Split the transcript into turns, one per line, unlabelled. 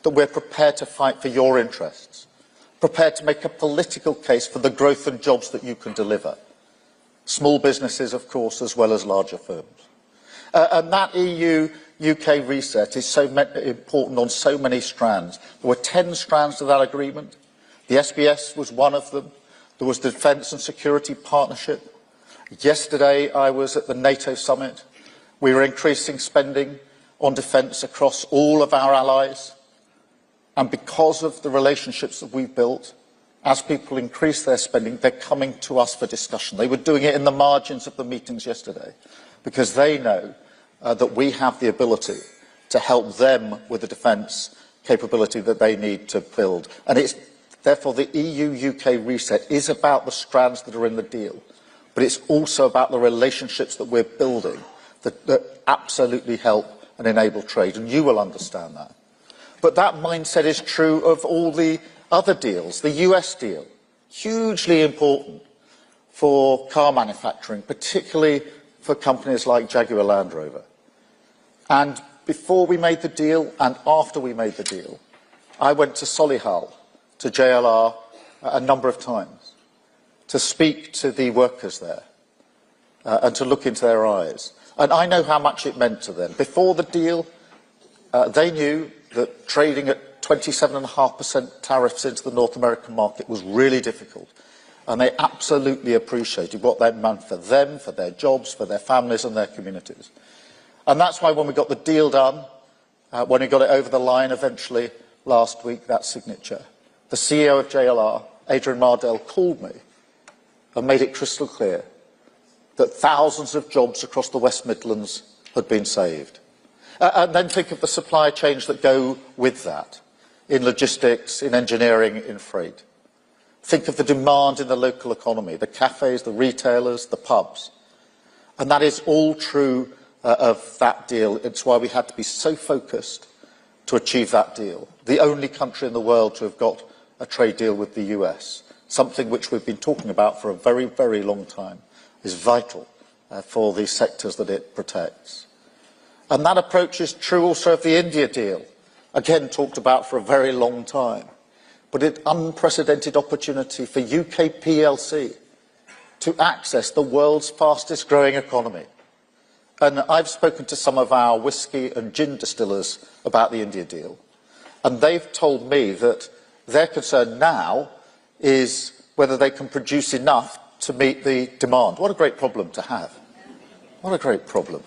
that we're prepared to fight for your interests, prepared to make a political case for the growth and jobs that you can deliver. Small businesses, of course, as well as larger firms. And that EU-UK reset is so important on so many strands. There were 10 strands to that agreement. The SBS was one of them. There was the Defence and Security Partnership. Yesterday, I was at the NATO summit. We were increasing spending on defence across all of our allies. And because of the relationships that we've built, as people increase their spending, they're coming to us for discussion. They were doing it in the margins of the meetings yesterday, because they know that we have the ability to help them with the defence capability that they need to build. And it's therefore the EU-UK reset is about the strands that are in the deal, but it's also about the relationships that we're building that absolutely help and enable trade, and you will understand that. But that mindset is true of all the other deals. The US deal, hugely important for car manufacturing, particularly for companies like Jaguar Land Rover. And before we made the deal and after we made the deal, I went to Solihull, to JLR, a number of times to speak to the workers there and to look into their eyes. And I know how much it meant to them. Before the deal, they knew that trading at 27.5% tariffs into the North American market was really difficult. And they absolutely appreciated what that meant for them, for their jobs, for their families and their communities. And that's why when we got the deal done, when we got it over the line eventually last week, that signature, the CEO of JLR, Adrian Mardell, called me and made it crystal clear that thousands of jobs across the West Midlands had been saved. And then think of the supply chains that go with that, in logistics, in engineering, in freight. Think of the demand in the local economy, the cafes, the retailers, the pubs. And that is all true of that deal. It's why we had to be so focused to achieve that deal. The only country in the world to have got a trade deal with the US, something which we've been talking about for a very, very long time, is vital for the sectors that it protects. And that approach is true also of the India deal, again talked about for a very long time, but an unprecedented opportunity for UK PLC to access the world's fastest growing economy. And I've spoken to some of our whisky and gin distillers about the India deal, and they've told me that their concern now is whether they can produce enough to meet the demand. What a great problem to have. What a great problem.